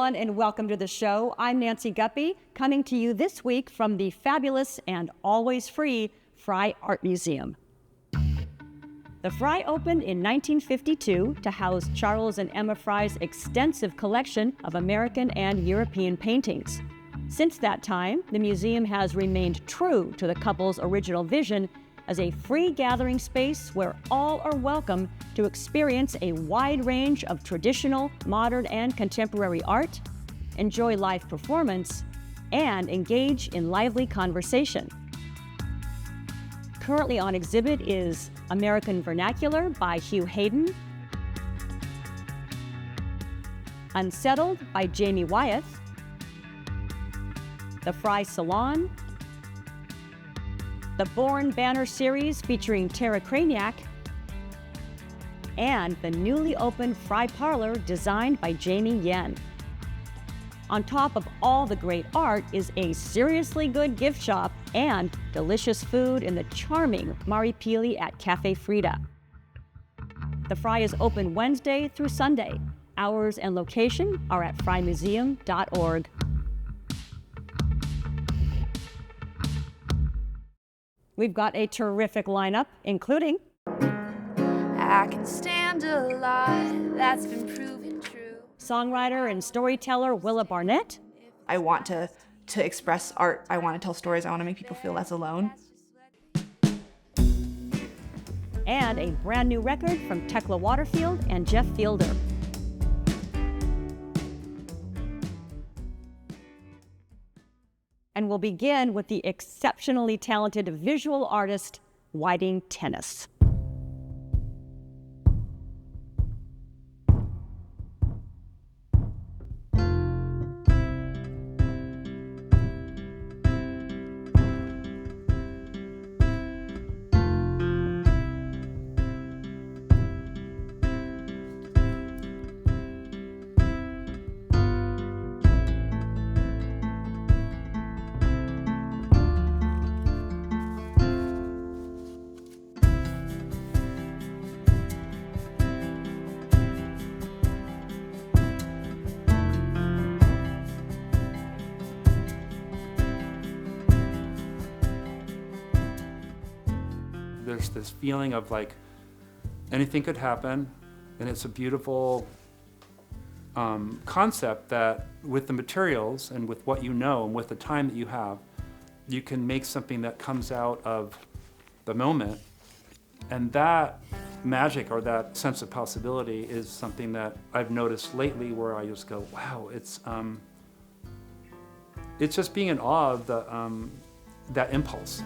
everyone, and welcome to the show. I'm Nancy Guppy, coming to you this week from the fabulous and always free Frye Art Museum. The Frye opened in 1952 to house Charles and Emma Frye's extensive collection of American and European paintings. Since that time, the museum has remained true to the couple's original vision as a free gathering space where all are welcome to experience a wide range of traditional, modern, and contemporary art, enjoy live performance, and engage in lively conversation. Currently on exhibit is American Vernacular by Hugh Hayden, Unsettled by Jamie Wyeth, The Frye Salon, the Born Banner series featuring Tara Kraniak, and the newly opened Frye Parlor designed by Jamie Yen. On top of all the great art is a seriously good gift shop and delicious food in the charming Mari Pili at Cafe Frida. The Frye is open Wednesday through Sunday. Hours and location are at fryemuseum.org. We've got a terrific lineup, including I can stand a lot, that's been proven true. Songwriter and storyteller Willa Barnett. I want to express art. I want to tell stories. I want to make people feel less alone. And a brand new record from Tekla Waterfield and Jeff Fielder. And we'll begin with the exceptionally talented visual artist, Whiting Tennis. There's this feeling of like anything could happen, and it's a beautiful concept that with the materials and with what you know and with the time that you have, you can make something that comes out of the moment. And that magic or that sense of possibility is something that I've noticed lately where I just go, wow, it's just being in awe of that impulse.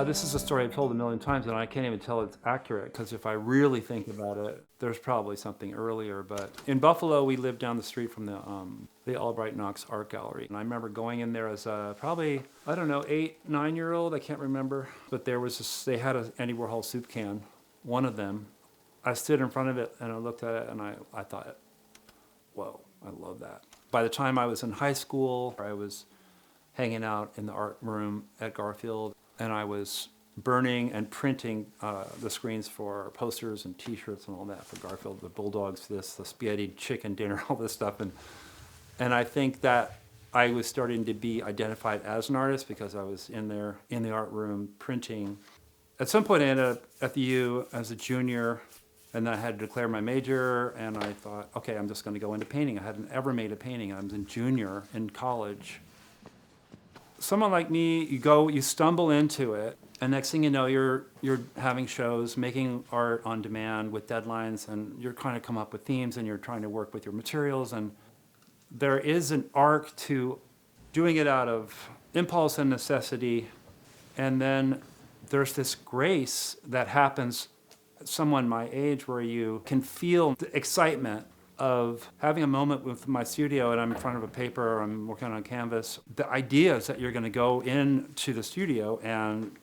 This is a story I've told a million times, and I can't even tell it's accurate, because if I really think about it, there's probably something earlier. But in Buffalo, we lived down the street from the Albright Knox Art Gallery. And I remember going in there as a probably, 8, 9-year-old, I can't remember. But there was they had an Andy Warhol soup can, one of them. I stood in front of it, and I looked at it, and I thought, whoa, I love that. By the time I was in high school, I was hanging out in the art room at Garfield, and I was burning and printing the screens for posters and T-shirts and all that for Garfield, the Bulldogs, the spaghetti chicken dinner, all this stuff. And I think that I was starting to be identified as an artist because I was in there in the art room printing. At some point I ended up at the U as a junior, and then I had to declare my major, and I thought, okay, I'm just going to go into painting. I hadn't ever made a painting. I was a junior in college. Someone like me, you stumble into it, and next thing you know, you're having shows, making art on demand with deadlines, and you're trying to come up with themes, and you're trying to work with your materials, and there is an arc to doing it out of impulse and necessity, and then there's this grace that happens at someone my age where you can feel the excitement of having a moment with my studio, and I'm in front of a paper, or I'm working on a canvas. The idea is that you're going to go into the studio and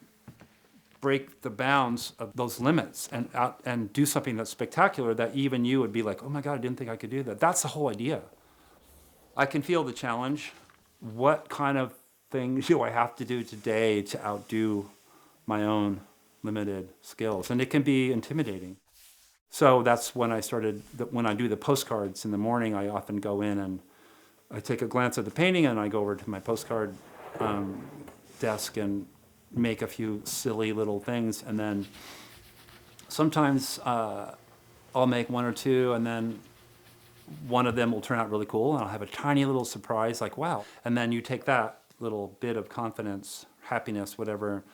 break the bounds of those limits and do something that's spectacular that even you would be like, oh my God, I didn't think I could do that. That's the whole idea. I can feel the challenge. What kind of things do I have to do today to outdo my own limited skills? And it can be intimidating. So that's when I started, when I do the postcards in the morning, I often go in and I take a glance at the painting and I go over to my postcard desk and make a few silly little things. And then sometimes I'll make one or two, and then one of them will turn out really cool, and I'll have a tiny little surprise, like, wow. And then you take that little bit of confidence, happiness, whatever,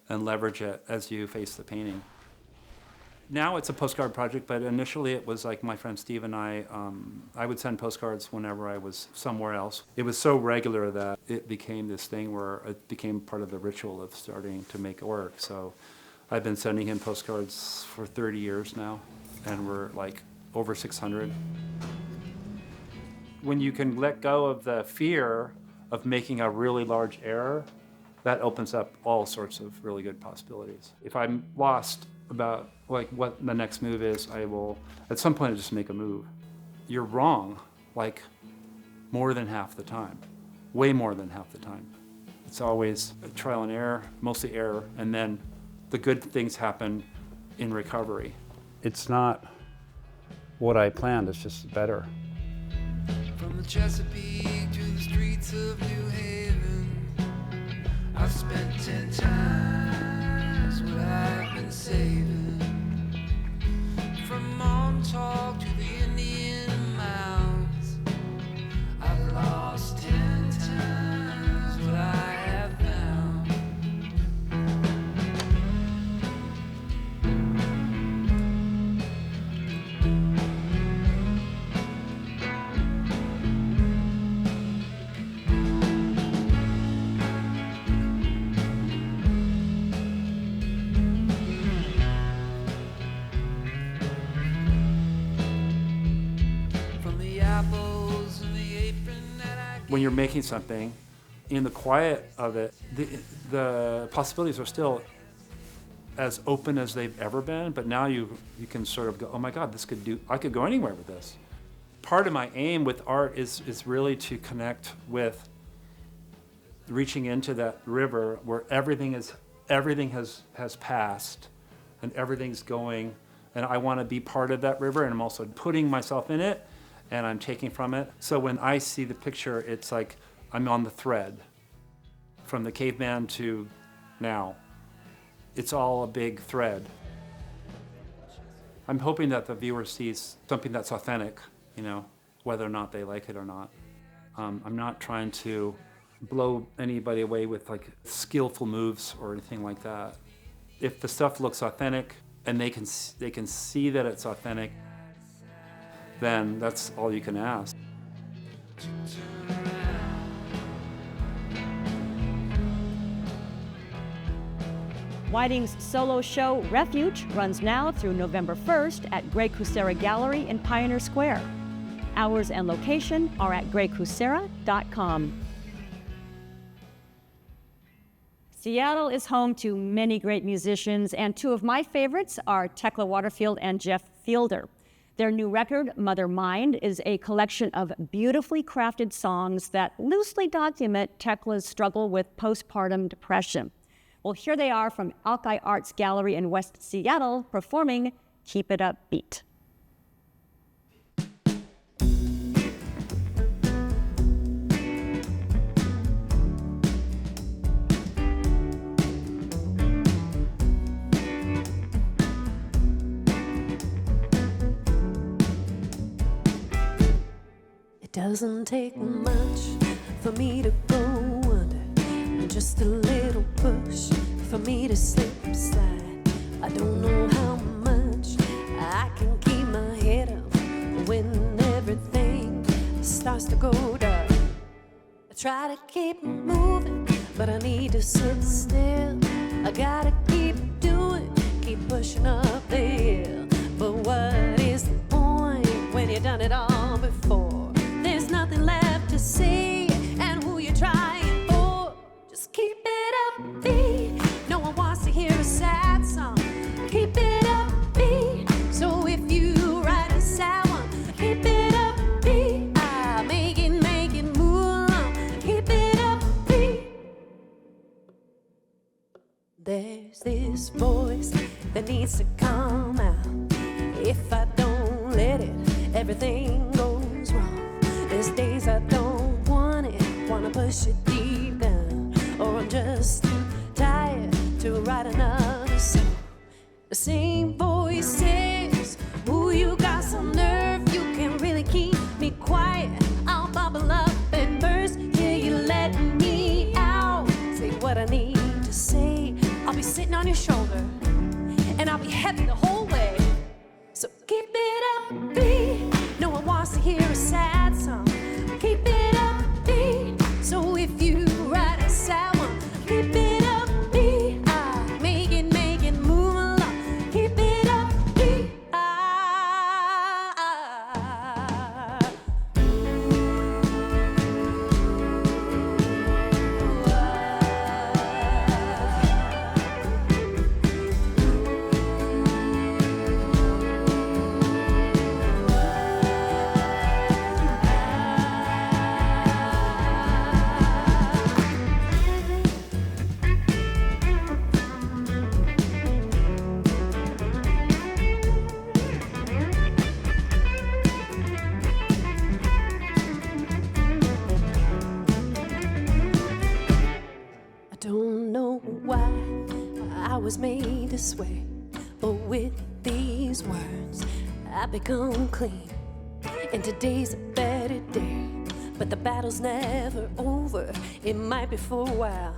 and leverage it as you face the painting. Now it's a postcard project, but initially it was like my friend Steve and I would send postcards whenever I was somewhere else. It was so regular that it became this thing where it became part of the ritual of starting to make work. So I've been sending him postcards for 30 years now, and we're like over 600. When you can let go of the fear of making a really large error, that opens up all sorts of really good possibilities. If I'm lost about like what the next move is, I will at some point just make a move. You're wrong like more than half the time, way more than half the time. It's always a trial and error, mostly error, and then the good things happen in recovery. It's not what I planned, it's just better. From the Chesapeake to the streets of New Haven, I've spent 10 times what I've been saving. From Montauk to the Indian Mounds, I've lost 10 times what I have found. When you're making something, in the quiet of it, the possibilities are still as open as they've ever been, but now you can sort of go, oh my God, I could go anywhere with this. Part of my aim with art is really to connect with reaching into that river where everything has passed and everything's going, and I want to be part of that river, and I'm also putting myself in it, and I'm taking from it. So when I see the picture, it's like I'm on the thread from the caveman to now. It's all a big thread. I'm hoping that the viewer sees something that's authentic, whether or not they like it or not. I'm not trying to blow anybody away with like skillful moves or anything like that. If the stuff looks authentic and they can see that it's authentic, then that's all you can ask. Whiting's solo show, Refuge, runs now through November 1st at Grey Kucera Gallery in Pioneer Square. Hours and location are at greykucera.com. Seattle is home to many great musicians, and two of my favorites are Tekla Waterfield and Jeff Fielder. Their new record, Mother Mind, is a collection of beautifully crafted songs that loosely document Tekla's struggle with postpartum depression. Well, here they are from Alki Arts Gallery in West Seattle performing Keep It Up Beat. Doesn't take much for me to go under, and just a little push for me to slip slide. I don't know how much I can keep my head up when everything starts to go dark. I try to keep moving, but I need to sit still. I gotta keep doing, keep pushing up the hill. But what is the point when you've done it all before? There's nothing left to see, and who you're trying for. Just keep it upbeat. No one wants to hear a sad song. Keep it upbeat. So if you write a sad one, keep it upbeat. Make it move along. Keep it upbeat. There's this voice that needs to come out. If I don't let it, everything goes wrong. There's days I don't want it, wanna push it deep down. Or I'm just tired to write another song. The same voice says, ooh, you got some nerve, you can really keep me quiet. I'll bubble up and burst till you let me out. Say what I need to say, I'll be sitting on your shoulder, and I'll be heavy the whole way. So keep it upbeat, no one wants to hear a sad song. Keep it upbeat, so if you write a sad one, keep it upbeat. Make it move along. Keep it upbeat. I don't know why I was made this way, but with these words I become clean. And today's a better day, but the battle's never over. It might be for a while.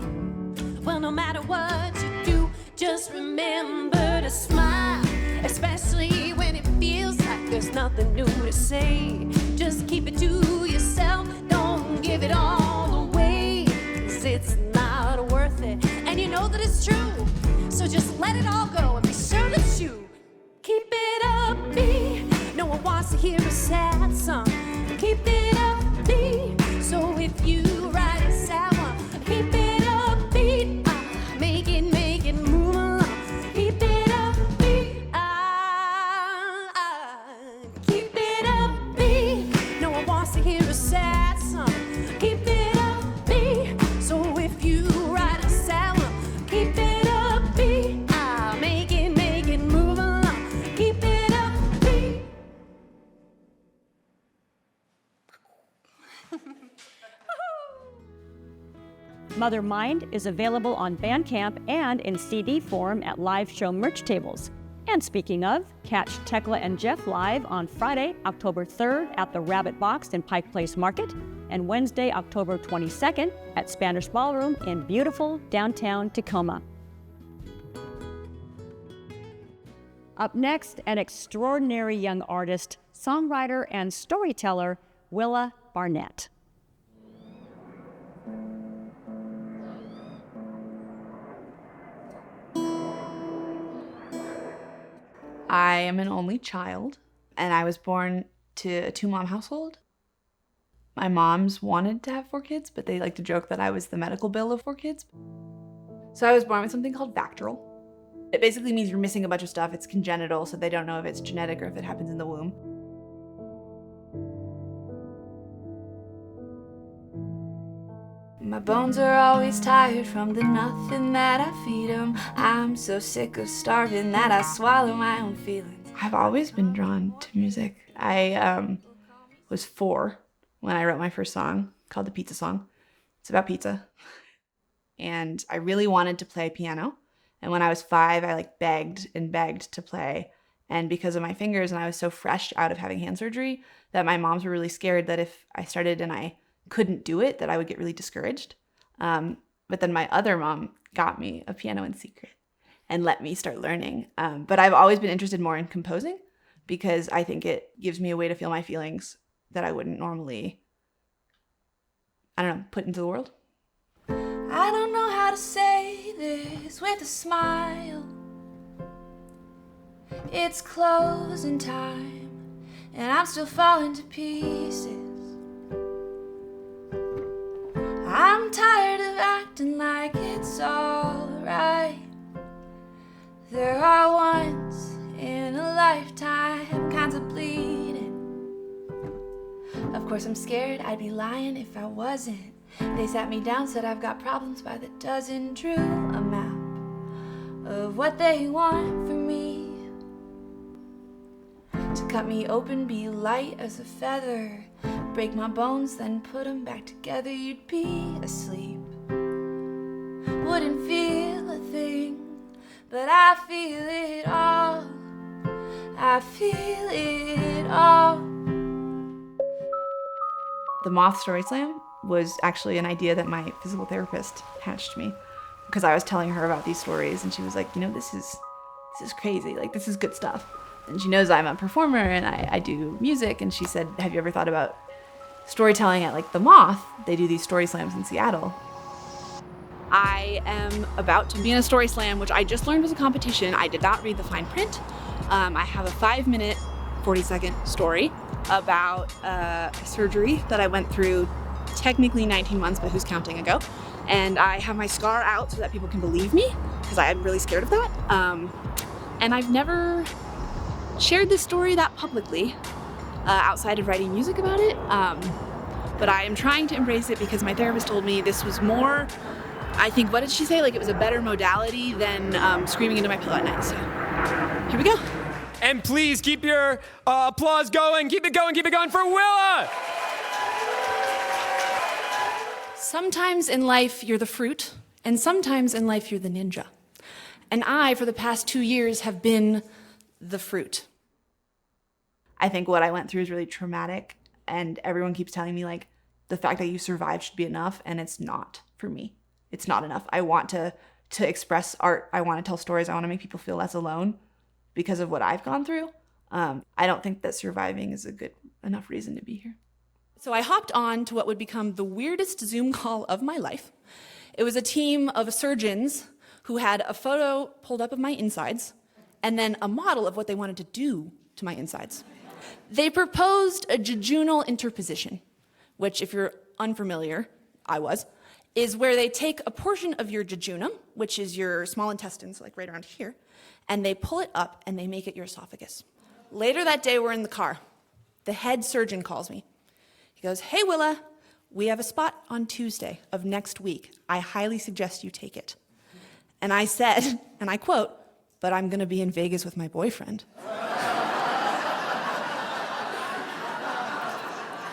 Well, no matter what you do, just remember to smile, especially when it feels like there's nothing new to say. Just keep it to yourself, don't give it all away, 'cause it's not worth it, and you know that it's true. So just let it all go and be sure that you keep it upbeat. No one wants to hear a sad song. Keep it upbeat, so if you write a sad one, keep it upbeat. Make it move along. Keep it upbeat. Keep it upbeat. No one wants to hear a sad song. Keep it upbeat, so if you write a sad one, keep it upbeat. Make it move along. Keep it upbeat. Mother Mind is available on Bandcamp and in CD form at live show merch tables. And speaking of, catch Tekla and Jeff live on Friday, October 3rd at the Rabbit Box in Pike Place Market, and Wednesday, October 22nd at Spanish Ballroom in beautiful downtown Tacoma. Up next, an extraordinary young artist, songwriter, and storyteller, Willa Barnett. I am an only child, and I was born to a two-mom household. My moms wanted to have 4 kids, but they like to joke that I was the medical bill of 4 kids. So I was born with something called VACTERL. It basically means you're missing a bunch of stuff. It's congenital, so they don't know if it's genetic or if it happens in the womb. My bones are always tired from the nothing that I feed them. I'm so sick of starving that I swallow my own feelings. I've always been drawn to music. I was 4 when I wrote my first song called The Pizza Song. It's about pizza. And I really wanted to play piano. And when I was 5, I begged and begged to play. And because of my fingers, and I was so fresh out of having hand surgery, that my moms were really scared that if I started and I couldn't do it, that I would get really discouraged. But then my other mom got me a piano in secret and let me start learning. But I've always been interested more in composing because I think it gives me a way to feel my feelings that I wouldn't normally, put into the world. I don't know how to say this with a smile. It's closing time, and I'm still falling to pieces. I'm tired of acting like it's alright. There are once in a lifetime kinds of bleeding. Of course I'm scared, I'd be lying if I wasn't. They sat me down, said I've got problems by the dozen, drew a map of what they want from me. To cut me open, be light as a feather, break my bones, then put them back together. You'd be asleep, wouldn't feel a thing, but I feel it all. I feel it all. The Moth Story Slam was actually an idea that my physical therapist hatched me, because I was telling her about these stories, and she was like, you know, this is crazy, like this is good stuff. And she knows I'm a performer and I do music, and she said, have you ever thought about storytelling at like the Moth? They do these story slams in Seattle. I am about to be in a story slam, which I just learned was a competition. I did not read the fine print. I have a 5-minute, 40-second story about surgery that I went through technically 19 months, but who's counting ago. And I have my scar out so that people can believe me, because I'm really scared of that. And I've never shared this story that publicly outside of writing music about it. But I am trying to embrace it because my therapist told me this was more, I think, what did she say? Like it was a better modality than screaming into my pillow at night. So here we go. And please keep your applause going. Keep it going for Willa. Sometimes in life you're the fruit, and sometimes in life you're the ninja. And I, for the past 2 years, have been the fruit. I think what I went through is really traumatic, and everyone keeps telling me like the fact that you survived should be enough, and it's not for me. It's not enough. I want to express art. I want to tell stories. I want to make people feel less alone because of what I've gone through. I don't think that surviving is a good enough reason to be here. So I hopped on to what would become the weirdest Zoom call of my life. It was a team of surgeons who had a photo pulled up of my insides and then a model of what they wanted to do to my insides. They proposed a jejunal interposition, which, if you're unfamiliar, I was, is where they take a portion of your jejunum, which is your small intestines, like right around here, and they pull it up and they make it your esophagus. Later that day, we're in the car. The head surgeon calls me. He goes, "Hey, Willa, we have a spot on Tuesday of next week. I highly suggest you take it." And I said, and I quote, "But I'm going to be in Vegas with my boyfriend."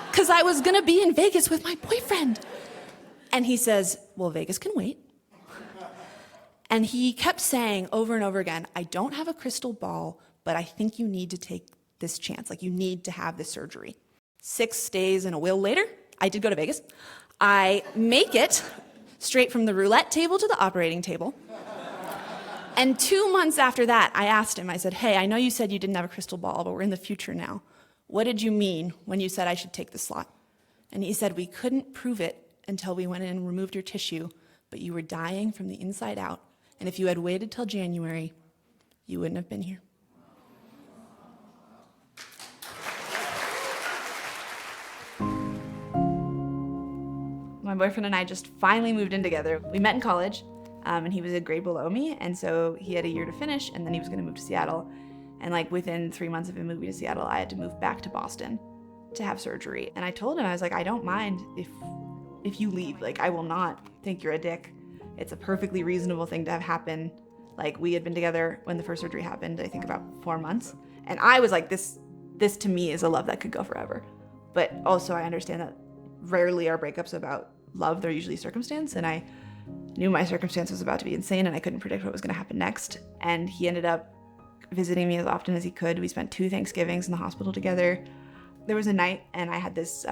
Because I was going to be in Vegas with my boyfriend. And he says, "Well, Vegas can wait." And he kept saying over and over again, "I don't have a crystal ball, but I think you need to take this chance. Like, you need to have this surgery." 6 days and a will later, I did go to Vegas. I make it straight from the roulette table to the operating table. And 2 months after that, I asked him, I said, "Hey, I know you said you didn't have a crystal ball, but we're in the future now. What did you mean when you said I should take the slot?" And he said, "We couldn't prove it until we went in and removed your tissue, but you were dying from the inside out. And if you had waited till January, you wouldn't have been here." My boyfriend and I just finally moved in together. We met in college, and he was a grade below me, and so he had a year to finish, and then he was gonna move to Seattle. And like within 3 months of him moving to Seattle, I had to move back to Boston to have surgery. And I told him, I was like, "I don't mind if you leave. Like, I will not think you're a dick. It's a perfectly reasonable thing to have happen." Like, we had been together when the first surgery happened, I think about 4 months. And I was like, this to me is a love that could go forever. But also I understand that rarely are breakups about love, they're usually circumstance. And I knew my circumstance was about to be insane and I couldn't predict what was gonna happen next. And he ended up visiting me as often as he could. We spent 2 Thanksgivings in the hospital together. There was a night and I had this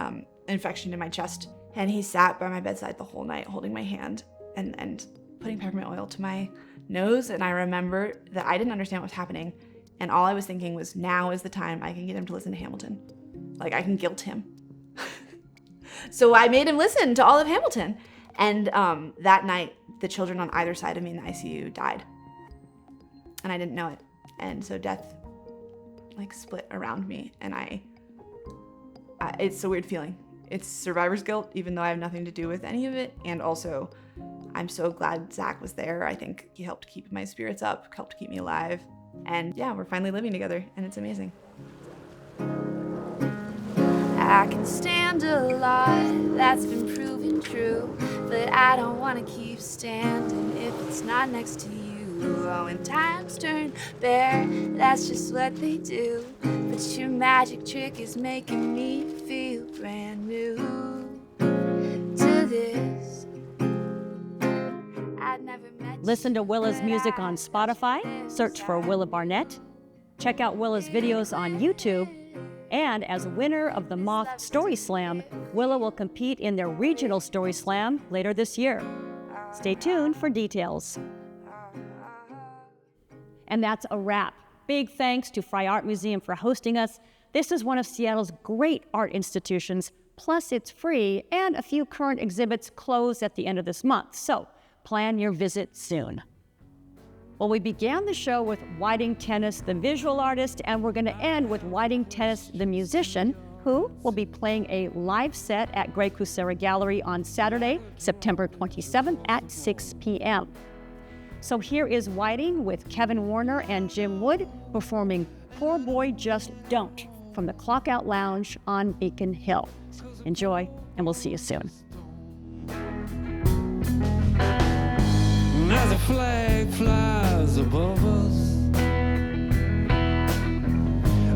infection in my chest, and he sat by my bedside the whole night holding my hand and putting peppermint oil to my nose. And I remember that I didn't understand what was happening, and all I was thinking was, now is the time I can get him to listen to Hamilton. Like, I can guilt him. So I made him listen to all of Hamilton. And that night, the children on either side of me in the ICU died. And I didn't know it. And so death like split around me, and it's a weird feeling. It's survivor's guilt, even though I have nothing to do with any of it. And also, I'm so glad Zach was there. I think he helped keep my spirits up, helped keep me alive. And yeah, we're finally living together, and it's amazing. I can stand a lot, that's been proven true, but I don't want to keep standing if it's not next to you. Oh, when times turn bare, that's just what they do. But your magic trick is making me feel brand new to this. I'd never met Listen to Willa's but music I on Spotify, search for Willa Barnett. Check out Willa's videos on YouTube. And as winner of the Moth Story Slam, Willa will compete in their regional Story Slam later this year. Stay tuned for details. And that's a wrap. Big thanks to Frye Art Museum for hosting us. This is one of Seattle's great art institutions, plus it's free, and a few current exhibits close at the end of this month, so plan your visit soon. Well, we began the show with Whiting Tennis, the visual artist, and we're going to end with Whiting Tennis, the musician, who will be playing a live set at Grey Kucera Gallery on Saturday, September 27th at 6 p.m. So here is Whiting with Kevin Warner and Jim Wood performing Poor Boy Just Don't from the Clockout Lounge on Beacon Hill. Enjoy, and we'll see you soon. As a flag flies above us,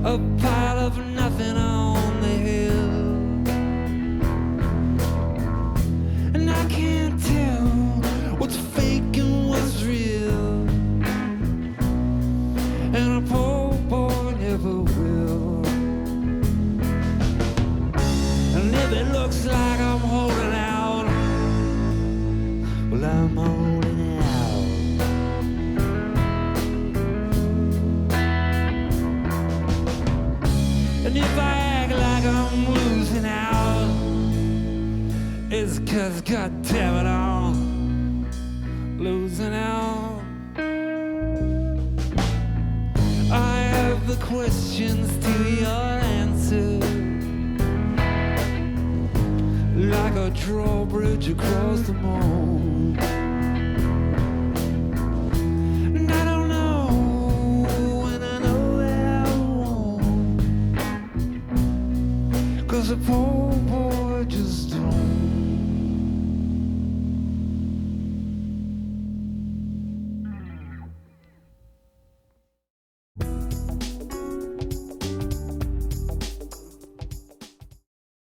a pile of nothing on the hill, and I can't tell what's fake and what's real, and a poor boy never will. And if it looks like I'm holding out, well, I'm holding out. And if I act like I'm losing out, it's 'cause God damn it, I'm losing out. I have the questions to your answer, like a drawbridge across the moor.